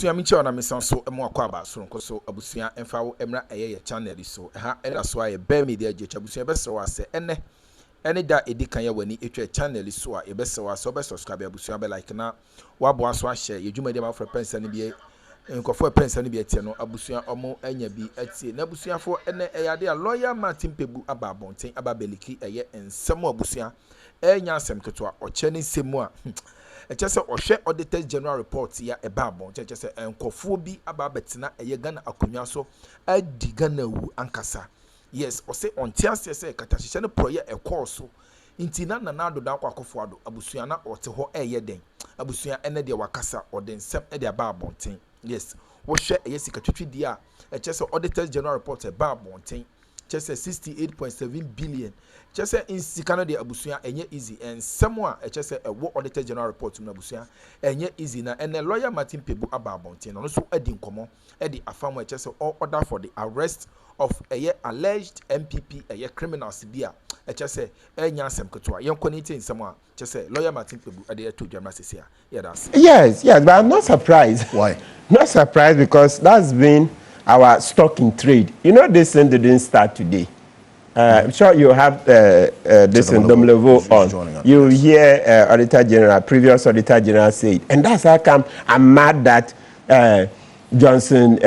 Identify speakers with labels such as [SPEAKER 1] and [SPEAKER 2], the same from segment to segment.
[SPEAKER 1] abusuya mi che na me so emo akwa ba so nko so abusuya emfa wo emra eye channel so ha era so aye be media je abusuya be so ase ene da edi kan ya wani etwa channel so a e be so ase be subscribe abusuya be like na wa bo aso a share yedwuma dia ma for pensa ne bi nkofo pensa ne bi etie no abusuya omo anya bi etie na abusuya fo ene eyade a lawyer Martin Kpebu aba bonten aba beliki eye ensem abusuya enya asem keto a oche ne nsemu a echese ohwe auditor general report ya ebabon echese enkofo bi aba betina eye Ghana akonwa so adi Ghana wu ankasa yes ose ontiase se katahye ne proye ekoso inti na adodan kwa akofo ado abusua na ote ho eye den abusua ene de wakasa oden sem e de ababon ten yes wo hwe eye sikatwitwi dia echese auditor general report ebabon ten chese 68.7 billion chese insikano de abusua enye easy and semwa chese wo auditor general report na abusua enye easy na ene lawyer Martin Kpebu ababonten no so adi nkomo edi afamu chese all order for the arrest of alleged MPP criminals bia chese enya asem keto a yenkonite nsemwa chese lawyer Martin Kpebu ade to dwama sesia yeah that's
[SPEAKER 2] yes but I'm not surprised. Why? Not surprised because that's been our stock in trade. You know, this thing didn't start today. I'm sure you have this in Domlevo on. You hear Auditor General, previous Auditor General say it. And that's how come I'm mad that Johnson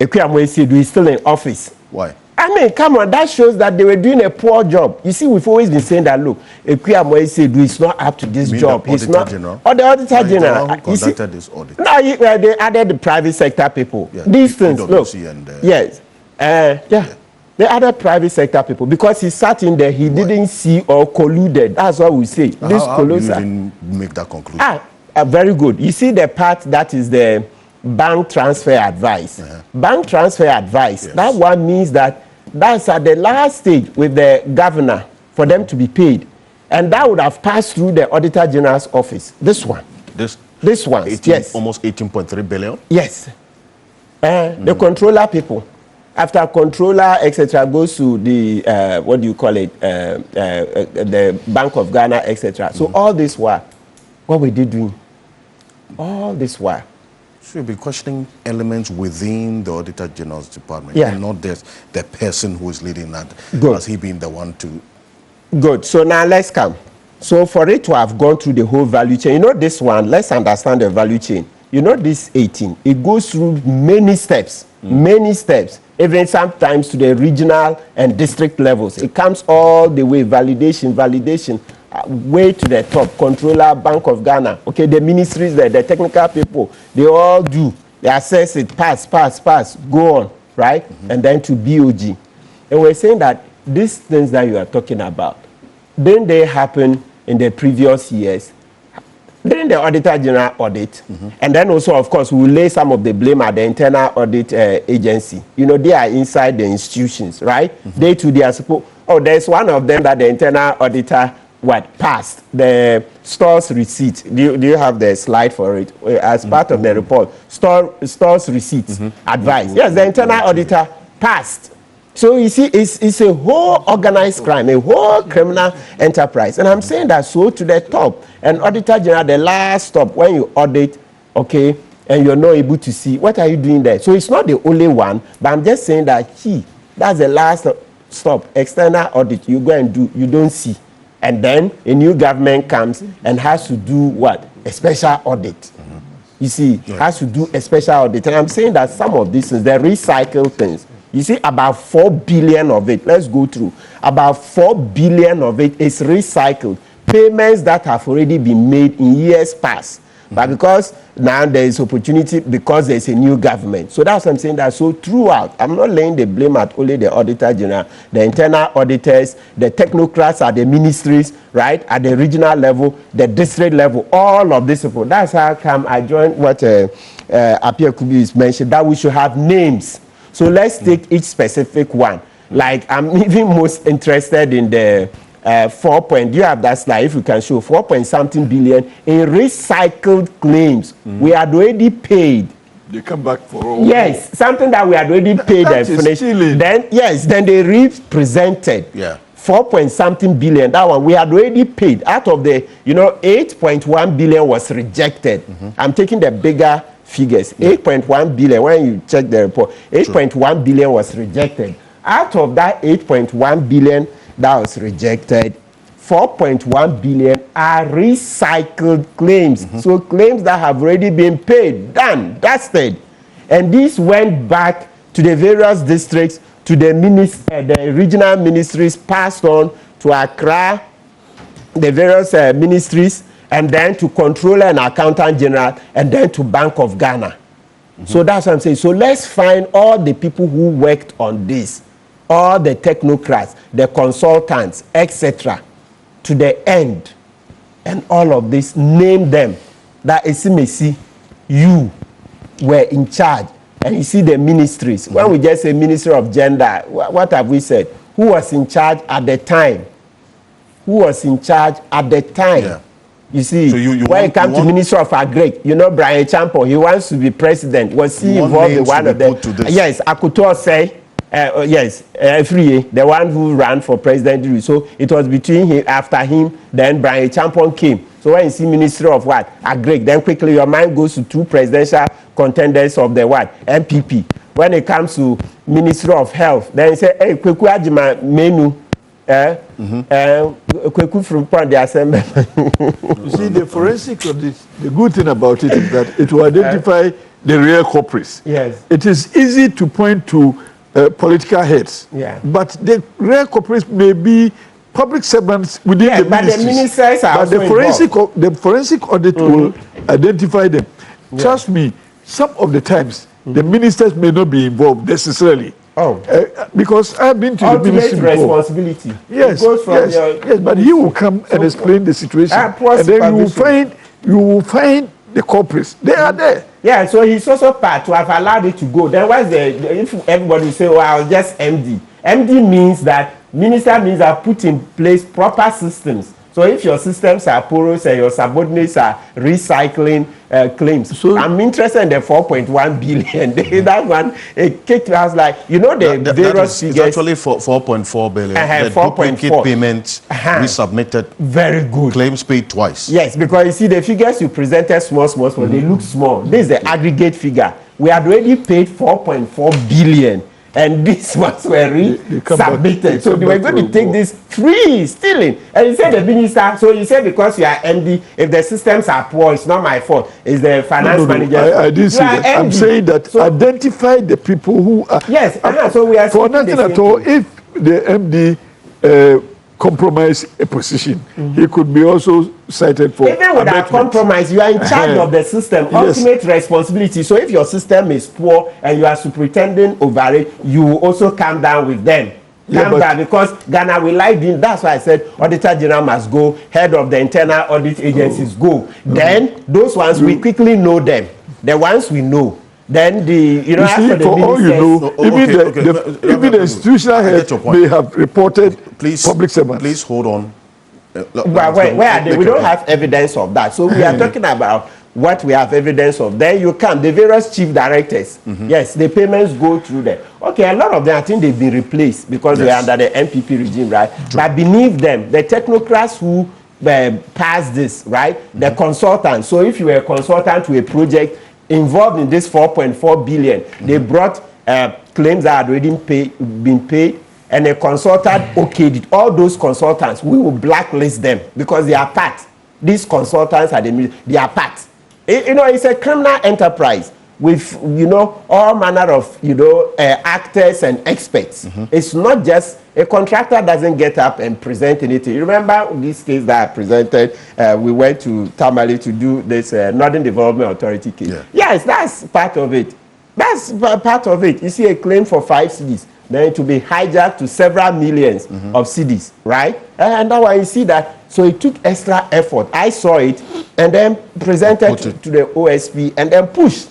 [SPEAKER 2] Ekwuamwesi is still in office.
[SPEAKER 3] Why?
[SPEAKER 2] I mean, come on, that shows that they were doing a poor job. You see, we've always been saying that, look, Ekwuamwesi is not up to this job. He's not.
[SPEAKER 3] General?
[SPEAKER 2] Or the Auditor General.
[SPEAKER 3] Who conducted this audit?
[SPEAKER 2] No, they added the private sector people.
[SPEAKER 3] Yeah,
[SPEAKER 2] these things, look.
[SPEAKER 3] And,
[SPEAKER 2] yes. Yeah. The other private sector people, because he sat in there, he didn't see or colluded. That's what we say.
[SPEAKER 3] How do you even make that conclusion?
[SPEAKER 2] Very good. You see the part that is the bank transfer advice. Bank transfer advice, yes. That one means that's at the last stage with the governor for them to be paid. And that would have passed through the Auditor General's office. This one. This one, yes.
[SPEAKER 3] Almost 18.3 billion?
[SPEAKER 2] Yes. The controller people. After controller, etc., goes to the, what do you call it, the Bank of Ghana, etc. So all this while, what were they doing? All this while.
[SPEAKER 3] So you'll be questioning elements within the Auditor General's department,
[SPEAKER 2] yeah.
[SPEAKER 3] And not the person who is leading that.
[SPEAKER 2] Good.
[SPEAKER 3] Has he been the one to...
[SPEAKER 2] Good. So now let's come. So for it to have gone through the whole value chain, you know this one, let's understand the value chain. You know this 18, it goes through many steps, even sometimes to the regional and district levels. It comes all the way, validation, way to the top, controller, Bank of Ghana. Okay, the ministries there, the technical people, they all do. They assess it, pass, go on, right? And then to BOG. And we're saying that these things that you are talking about, didn't they happen in the previous years? During the Auditor General audit, and then also, of course, we will lay some of the blame at the internal audit agency. You know, they are inside the institutions, right? They too, they are supposed. Oh, there's one of them that the internal auditor passed the stores receipt. Do you have the slide for it as part of the report? Stores receipts advice. Yes, the internal auditor passed. So you see, it's a whole organized crime, a whole criminal enterprise. And I'm saying that so to the top. And Auditor General, the last stop, when you audit, okay, and you're not able to see, what are you doing there? So it's not the only one, but I'm just saying that that's the last stop. External audit, you go and do, you don't see. And then a new government comes and has to do what? A special audit. You see, has to do a special audit. And I'm saying that some of these things, the recycled things, you see, about 4 billion of it, let's go through, about 4 billion of it is recycled. Payments that have already been made in years past. But because now there is opportunity, because there's a new government. So that's what I'm saying. That so throughout, I'm not laying the blame at only the Auditor General, the internal auditors, the technocrats at the ministries, right, at the regional level, the district level, all of these people. That's how come I joined what Kpebu is mentioned, that we should have names. So let's take each specific one. Like I'm even most interested in the 4 point. Do you have that slide? If you can show 4.something billion in recycled claims. We had already paid.
[SPEAKER 4] They come back for all.
[SPEAKER 2] Yes, something that we had already paid and finished. Then they represented.
[SPEAKER 3] Yeah.
[SPEAKER 2] 4.something billion. That one we had already paid. Out of the 8.1 billion was rejected. I'm taking the bigger figures. 8.1 billion, when you check the report, 8.1 billion was rejected. Out of that 8.1 billion that was rejected, 4.1 billion are recycled claims. So claims that have already been paid, done, dusted. And this went back to the various districts, to the regional ministries, passed on to Accra, the various ministries, and then to Controller and Accountant General, and then to Bank of Ghana. So that's what I'm saying. So let's find all the people who worked on this, all the technocrats, the consultants, etc., to the end, and all of this, name them. That Esimesi, you were in charge, and you see the ministries. When we just say Ministry of Gender, what have we said? Who was in charge at the time? Who was in charge at the time? Yeah. You see, so when it comes to Ministry of Agri, you know, Brian Champo, he wants to be president. Was he involved in one of them? Yes, Akuto say. Yes, the one who ran for president. So it was between him, after him, then Brian Champon came. So when you see Ministry of what? Agri, then quickly your mind goes to two presidential contenders of the what? NPP. When it comes to Ministry of Health, then you say, hey, Kweku Ajima Menu, Kweku from the Assembly.
[SPEAKER 4] You see, the forensic of this, the good thing about it is that it will identify the real culprits.
[SPEAKER 2] Yes.
[SPEAKER 4] It is easy to point to political heads.
[SPEAKER 2] Yeah.
[SPEAKER 4] But the real culprits may be public servants within the ministries.
[SPEAKER 2] But the ministers are
[SPEAKER 4] but the forensic audit will identify them. Yeah. Trust me, some of the times the ministers may not be involved necessarily.
[SPEAKER 2] Oh.
[SPEAKER 4] Because I've been to the ministry before.
[SPEAKER 2] Responsibility.
[SPEAKER 4] Yes, yes, but he will come and explain the situation. And then you will find the culprits. They are there.
[SPEAKER 2] Yeah, so he's also part to have allowed it to go. Then what's if everybody say, well, I'll just MD. MD means that minister means I put in place proper systems. So if your systems are porous and your subordinates are recycling claims, so I'm interested in the 4.1 billion. That one, it kicked us like, you know, the various figures.
[SPEAKER 3] It's actually 4.4 billion.
[SPEAKER 2] The
[SPEAKER 3] 4.4 payments resubmitted.
[SPEAKER 2] Very good.
[SPEAKER 3] Claims paid twice.
[SPEAKER 2] Yes, because you see the figures you presented small, they look small. This is the aggregate figure. We had already paid 4.4 billion. And these ones were submitted. So they were going to take this free, stealing. And you said the minister, so you said because you are MD, if the systems are poor, it's not my fault. It's the finance manager.
[SPEAKER 4] I didn't say that. MD. I'm saying that so, identify the people who are.
[SPEAKER 2] Yes, so we are
[SPEAKER 4] for nothing at all. If the MD compromise a position, he could be also cited for
[SPEAKER 2] even without compromise. You are in charge of the system.
[SPEAKER 4] Yes.
[SPEAKER 2] Ultimate responsibility. So if your system is poor and you are superintending over it, you will also come down with them. Come down, because Ghana will like this. That's why I said Auditor General must go, head of the internal audit agencies go. Then those ones we quickly know them. The ones we know. Then
[SPEAKER 4] you see, for all you know, even the institutional head may have reported public servants.
[SPEAKER 3] Please hold on.
[SPEAKER 2] Where are they? We don't have evidence of that. So we are talking about what we have evidence of. Then you come, the various chief directors. Yes, the payments go through there. Okay, a lot of them, I think they've been replaced because they are under the NPP regime, right? True. But beneath them, the technocrats who passed this, right? The consultants. So if you were a consultant to a project involved in this 4.4 billion, they brought claims that had already been paid, and a consultant okayed it. All those consultants, we will blacklist them because they are part. These consultants are they are part. You know, it's a criminal enterprise with, you know, all manner of, you know, actors and experts. It's not just a contractor doesn't get up and present anything. You remember this case that I presented? We went to Tamale to do this Northern Development Authority case. Yeah. Yes, that's part of it. That's part of it. You see a claim for 5 cedis, then it will be hijacked to several millions of cedis, right? And now you see that. So it took extra effort. I saw it and then presented to the OSP and then pushed.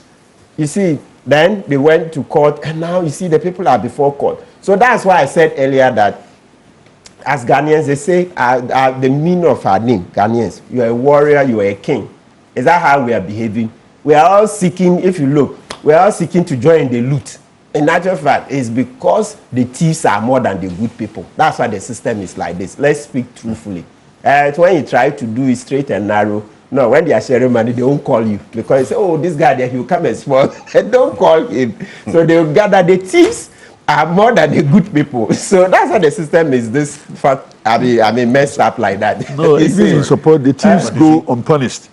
[SPEAKER 2] You see, then they went to court and now you see the people are before court. So that's why I said earlier that as Ghanaians, they say the meaning of our name, Ghanaians, you are a warrior, you are a king. Is that how we are behaving? We are all seeking, if you look, we are all seeking to join the loot. In actual fact, it's because the thieves are more than the good people. That's why the system is like this. Let's speak truthfully. When you try to do it straight and narrow, No, when they are sharing money, they won't call you because they say, oh, this guy there, he will come and small. Don't call him. So they will gather. The thieves are more than the good people. So that's how the system is this fact. I mean, messed up like that.
[SPEAKER 4] No, even in support, the thieves go unpunished.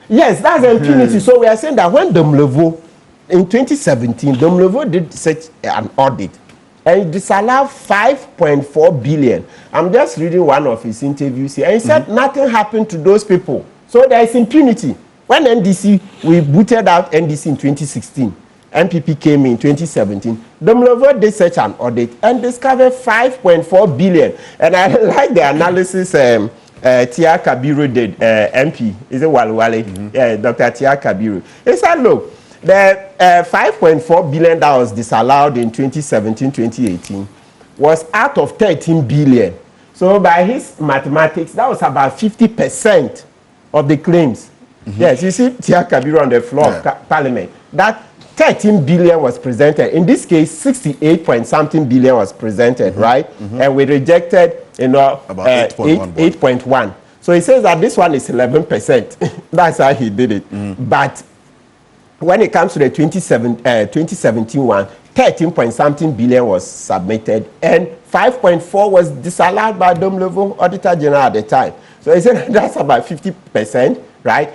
[SPEAKER 2] Yes, that's impunity. So we are saying that when Domlevo, in 2017, Domlevo did such an audit and disallowed 5.4 billion. I'm just reading one of his interviews here. And he said nothing happened to those people. So there is impunity. When NDC, we booted out NDC in 2016. NPP came in 2017. Domlevo did such an audit and discovered 5.4 billion. And I like the analysis Tia Kabiru did, MP. Is it Walwale? Yeah, Dr. Tia Kabiru. He said, look, the $5.4 billion that was disallowed in 2017-2018 was out of 13 billion. So by his mathematics, that was about 50% of the claims. Yes, you see Tia Kabiru on the floor of Parliament. That 13 billion was presented. In this case, 68 point something billion was presented, right? And we rejected, about 8.1. So he says that this one is 11%. That's how he did it. But when it comes to the 2017 one, 13 point something billion was submitted and 5.4 was disallowed by Domlevo Auditor General at the time. So he said that's about 50%, right?